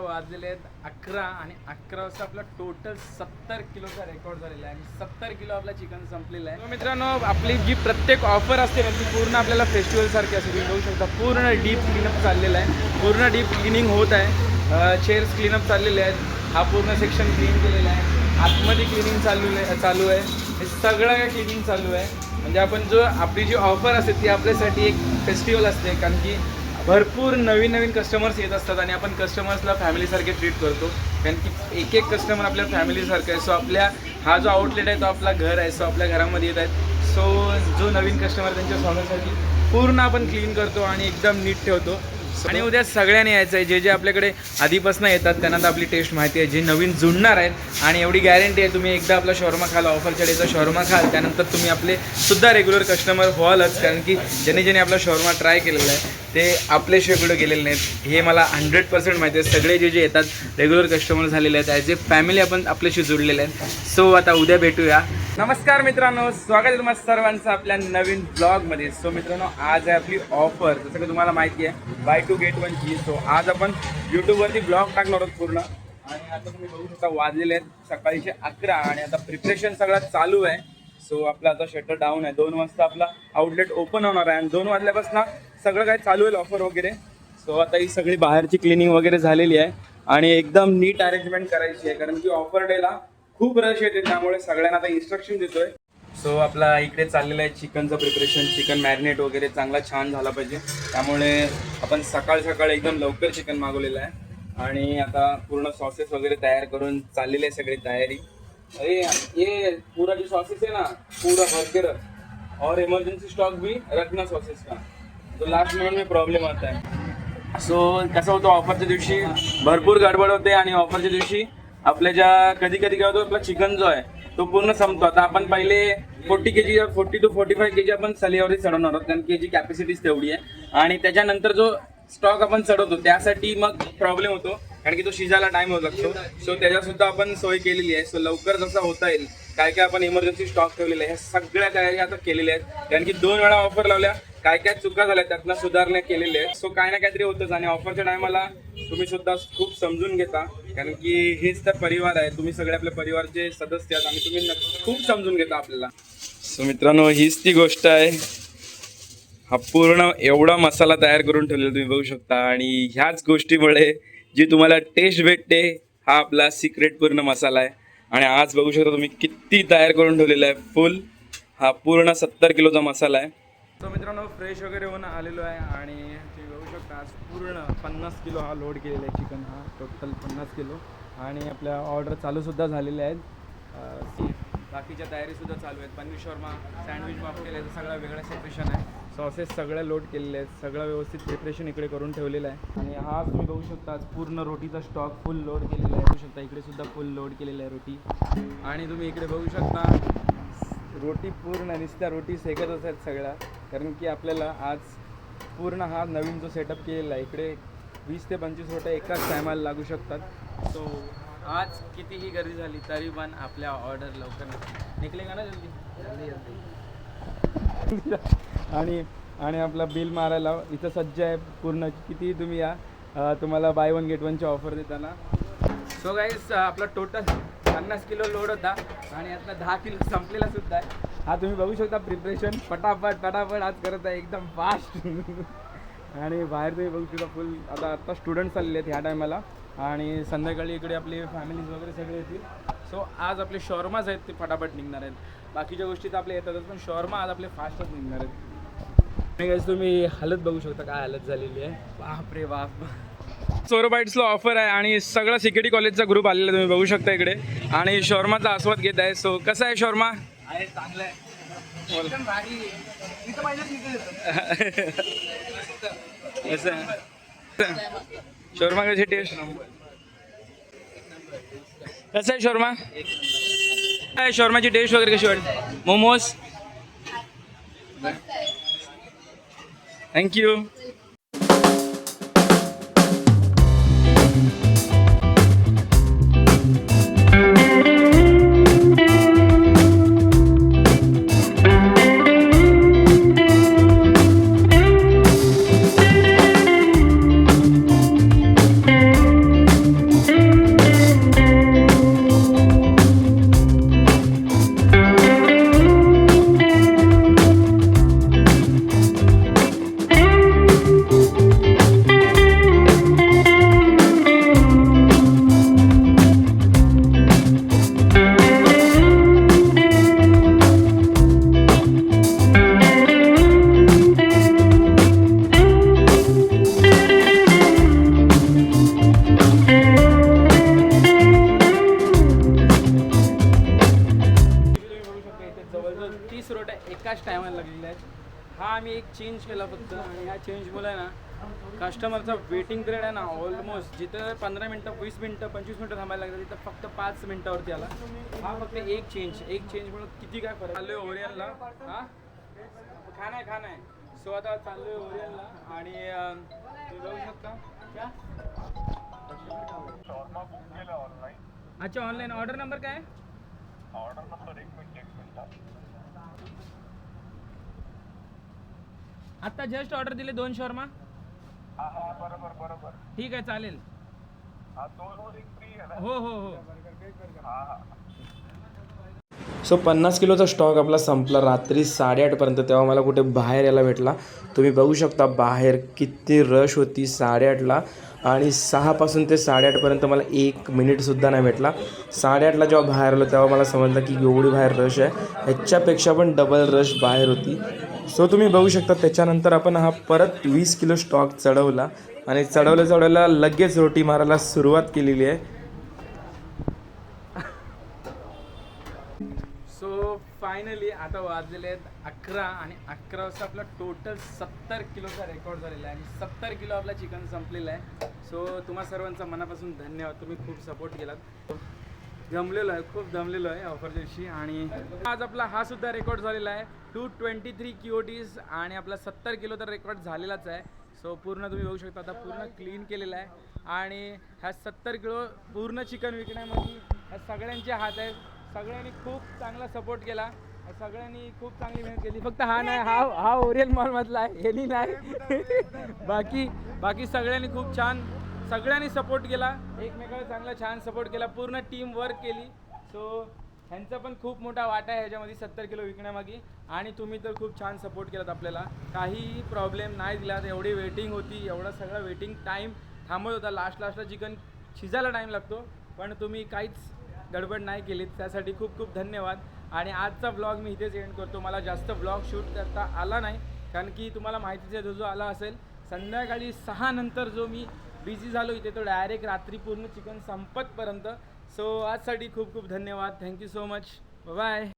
वाजलेले आहेत 11 आणि 11 वाजता आपला टोटल 70 किलोचा रेकॉर्ड झालेला आहे आणि 70 किलो आपला चिकन संपलेलं आहे. मित्रांनो, आपली जी प्रत्येक ऑफर असते ना ती पूर्ण आपल्याला फेस्टिवल सारखी असते. तुम्ही बघू शकता पूर्ण डीप क्लीनअप चाललेला आहे, पूर्ण डीप क्लिनिंग होत आहे. चेअर्स क्लीनअप चाललेले आहेत, हा पूर्ण सेक्शन क्लीन केलेला आहे. आतमध्ये क्लिनिंग चालू आहे. हे सगळं काय क्लिनिंग चालू आहे. म्हणजे आपण जो आपली जी ऑफर असते ती आपल्यासाठी एक फेस्टिवल असते, कारण की भरपूर नवीन कस्टमर्स येत असतात आणि आपण कस्टमर्सला फॅमिलीसारखे ट्रीट करतो, कारण की एक कस्टमर आपल्या फॅमिलीसारखं आहे. सो आपल्या हा जो आउटलेट आहे तो आपला घर आहे. सो आपल्या घरामध्ये येत आहेत. सो जो नवीन कस्टमर त्यांच्या स्वागतासाठी पूर्ण आपण क्लीन करतो आणि एकदम नीट ठेवतो. आणि उद्या सगळ्यांनी यायचं आहे. जे आपल्याकडे आधीपासून येतात त्यांना तर आपली टेस्ट माहिती आहे. जे नवीन जुळणार आहेत आणि एवढी गॅरंटी आहे, तुम्ही एकदा आपला शॉर्मा खाल, ऑफरच्या डेचा शॉर्मा खाल, त्यानंतर तुम्ही आपले सुद्धा रेग्युलर कस्टमर व्हालच, कारण की ज्याने आपला शॉर्मा ट्राय केलेला आहे ते आपल्याशिवाय कुठं गेलेले नाहीत. हे मला 100% माहिती आहे. सगळे जे येतात रेग्युलर कस्टमर झालेले आहेत, ॲज ए फॅमिली आपण आपल्याशी जुळलेले आहेत. सो आता उद्या भेटूया. नमस्कार मित्रांनो, स्वागत आहे तुम्हाला सर्वांचं आपल्या नवीन ब्लॉगमध्ये. सो मित्रांनो, आज आहे आपली ऑफर, जसं की तुम्हाला माहिती आहे, बाय 2 get 1 फ्री. सो आज आपण यूट्यूबवरती ब्लॉग टाकणार आहोत पूर्ण. आणि आता तुम्ही बघू शकता वाजलेले आहेत सकाळीचे 11 आणि आता प्रिपरेशन सगळं चालू आहे. सो आपला आता शटर डाऊन आहे. 2 वाजता आपला आउटलेट ओपन होणार आहे आणि 2 वाजल्यापासून सगळं काय चालू आहे ऑफर वगैरे. सो आता ही सगळी बाहेरची क्लिनिंग वगैरे झालेली आहे आणि एकदम नीट अरेंजमेंट करायची आहे, कारण की ऑफर डेला खूप रश येते, त्यामुळे सगळ्यांना आता इन्स्ट्रक्शन देतोय. सो आपला इकडे चाललेलं आहे चिकनचं प्रिपरेशन. चिकन मॅरिनेट वगैरे चांगला छान झाला पाहिजे, त्यामुळे आपण सकाळ एकदम लवकर चिकन मागवलेलं आहे. आणि आता पूर्ण सॉसेस वगैरे तयार करून चाललेली आहे सगळी तयारी. अरे ये पूरा जो सॉसेस है ना पूरा भर के रख, और इमरजेंसी स्टॉक भी रखना सॉसेस का, तो लास्ट मोमेंट में प्रॉब्लेम आता है. सो कसं होतं, ऑफरच्या दिवशी भरपूर गडबड होते आणि ऑफरच्या दिवशी आपल्या ज्या कधी काय होतं, आपला चिकन जो आहे तो पूर्ण संपतो. आता आपण पहिले 40 kg 40 to 45 kg आपण सलीवरती चढवणार आहोत, कारण की जी कॅपॅसिटीज तेवढी आहे. आणि त्याच्यानंतर जो स्टॉक आपण चढवतो त्यासाठी मग प्रॉब्लेम होतो, कारण की तो शिजायला टाइम होत लागतो. सो त्याच्यासुद्धा आपण सोय केलेली आहे. सो लवकर जसं होता येईल काय आपण इमर्जन्सी स्टॉक ठेवलेले आहे. ह्या सगळ्या तयारी आता केलेल्या आहेत, कारण की 2 वेळा ऑफर लावल्या, काय चुका झाल्या त्यातनं सुधारणा केलेल्या आहेत. सो काय ना काहीतरी होतंच. आणि ऑफरच्या टायमाला तुम्ही सुद्धा खूप समजून घेता, कारण की हेच तर परिवार आहे. तुम्ही सगळे आपल्या परिवारचे सदस्य आहात आणि तुम्ही खूप समजून घेता आपल्याला. सो मित्रांनो, हीच ती गोष्ट आहे. हा पूर्ण एवढा मसाला तयार करून ठेवलेला तुम्ही बघू शकता. आणि ह्याच गोष्टीमुळे जी तुम्हाला टेस्ट भेटते, हा आपला सिक्रेट पूर्ण मसाला आहे. आणि आज बघू शकता तुम्ही किती तयार करून ठेवलेला आहे. फुल हा पूर्ण 70 किलोचा मसाला आहे. तो मित्रांनो, फ्रेश वगैरे होऊन आलेलो आहे आणि तुम्ही बघू शकता आज पूर्ण 50 किलो हा लोड केलेला आहे चिकन, हा टोटल 50 किलो. आणि आपल्या ऑर्डर चालूसुद्धा झालेल्या आहेत. बाकीच्या तयारीसुद्धा चालू आहेत. पनीर शॉर्मा, सँडविच वाफ केलं आहे, सगळं वेगळं सेपरेशन आहे. सॉसेस सगळं लोड केलेले आहेत, सगळं व्यवस्थित प्रिपरेशन इकडे करून ठेवलेलं आहे. आणि हा तुम्ही बघू शकता आज पूर्ण रोटीचा स्टॉक फुल लोड केलेला आहे. बघू शकता इकडे सुद्धा फुल लोड केलेला आहे रोटी. आणि तुम्ही इकडे बघू शकता रोटी पूर्ण नुसत्या रोटी शेकतच आहेत सगळ्या, कारण की आपल्याला आज पूर्ण हा नवीन जो सेटअप केलेला आहे, इकडे 20 ते 25 रोट्या एकाच टायमाला लागू शकतात. सो आज कितीही गर्दी झाली तरी पण आपल्या ऑर्डर लवकर निघलेगा ना, जल्दी. आणि आपला बिल मारायला इथं सज्ज आहे पूर्ण. किती तुम्ही या, तुम्हाला बाय 1 get 1ची ऑफर देताना. सो गाईस, आपला टोटल 50 किलो लोड होता आणि आता 10 किलो संपलेला सुद्धा आहे. हा तुम्ही बघू शकता प्रिपरेशन पटापट आज करत आहे एकदम फास्ट. आणि बाहेर तुम्ही बघू शकता फुल. आता स्टुडंट्स आलेले आहेत ह्या टायमाला आणि संध्याकाळी इकडे आपले फॅमिलीज वगैरे सगळे येतील. सो आज आपले शॉर्माज आहेत ते फटाफट निघणार आहेत. बाकीच्या गोष्टी तर आपल्या येतातच, पण शॉर्मा आज आपले फास्टच निघणार आहेत. तुम्ही हालत बघू शकता काय हालत झालेली आहे, बाप रे बाप. सोरोबाईट्सला ऑफर आहे आणि सगळा सिक्युरिटी कॉलेजचा ग्रुप आलेला तुम्ही बघू शकता इकडे, आणि शॉर्माचा आस्वाद घेत आहे. सो कसा आहे शॉर्मा? आहे चांगलं आहे. शॉर्मा कशी टेस्ट? कसं आहे शॉर्मा? काय शॉर्माची टेस्ट वगैरे कशी वाटते? मोमोज थँक्यू. दिले आहेत. हा आम्ही एक चेंज केला फक्त आणि ह्या चेंजमुळे ना कस्टमरचा वेटिंग पिरियड आहे ना ऑलमोस्ट जिथं 15 मिनटं 20 मिनटं 25 मिनटं थांबायला लागतं तिथं फक्त 5 मिनटावरती आला. हा फक्त एक चेंजमुळे किती काय फरक. चाललोय ओरियनला. हां खाणं आहे. सो आता चाललोय ओरियनला आणि तुम्ही बघू शकता क्या अच्छा ऑनलाईन ऑर्डर नंबर काय आहे? ऑर्डर नंबर एक मिनिट आत्ता जस्ट ऑर्डर दिले 2 शॉर्मा. बरोबर ठीक आहे चालेल. हो. सो 50 किलोचा स्टॉक आपला संपला रात्री 8:30पर्यंत. तेव्हा मला कुठे बाहेर यायला भेटला. तुम्ही बघू शकता बाहेर किती रश होती 8:30ला आणि 6 ते 8:30पर्यंत मला 1 मिनिटसुद्धा नाही भेटला. 8:30ला जेव्हा बाहेर आलो तेव्हा मला समजलं की एवढी बाहेर रश आहे. ह्याच्यापेक्षा पण डबल रश बाहेर होती. सो तुम्ही बघू शकता त्याच्यानंतर आपण हा परत 20 किलो स्टॉक चढवला आणि चढवल्या लगेच रोटी मारायला सुरुवात केलेली आहे. सो फायनली आता वाजलेले आहेत 11 आणि 11 वाजता आपला टोटल 70 किलोचा रेकॉर्ड झालेला आहे आणि 70 किलो आपला चिकन संपलेला आहे. सो तुम्हा सर्वांचा मनापासून धन्यवाद. तुम्ही खूप सपोर्ट केलात. खूप दमलेलो आहे ऑफरच्या दिवशी आणि आज आपला हा सुद्धा रेकॉर्ड झालेला आहे 223 QOTs आणि आपला 70 किलो तर रेकॉर्ड झालेलाच आहे. सो पूर्ण तुम्ही बघू शकता आता पूर्ण क्लीन केलेला आहे आणि ह्या 70 किलो पूर्ण चिकन विकण्यामध्ये ह्या सगळ्यांचे हात आहेत. सगळ्यांनी खूप चांगला सपोर्ट केला. सगळ्यांनी खूप चांगली मेहनत केली. फक्त हा नाही हा ओरियन मॉलमधला आहे हेनी नाही बाकी सगळ्यांनी खूप छान सगळ्यांनी सपोर्ट केला. एकमेकाला चांगला छान सपोर्ट केला. पूर्ण टीम वर्क केली. सो ह्यांचा पण खूप मोठा वाटा आहे ह्याच्यामध्ये 70 किलो विकण्यामागे आणि तुम्ही तर खूप छान सपोर्ट केलात आपल्याला. काहीही प्रॉब्लेम नाही दिला. एवढी वेटिंग होती. एवढा सगळा वेटिंग टाईम थांबत होता. लास्टला चिकन शिजायला टाईम लागतो पण तुम्ही काहीच गडबड नाही केलीत त्यासाठी खूप खूप धन्यवाद. आणि आजचा व्लॉग मी इथेच एंड करतो. मला जास्त व्लॉग शूट करता आला नाही कारण की तुम्हाला माहितीच आहे जो आला असेल संध्याकाळी 6 नंतर जो मी बिझी झालो इथे तो डायरेक्ट रात्री पूर्ण चिकन संपतपर्यंत. सो आजसाठी खूप खूप धन्यवाद. Thank you so much. बाय.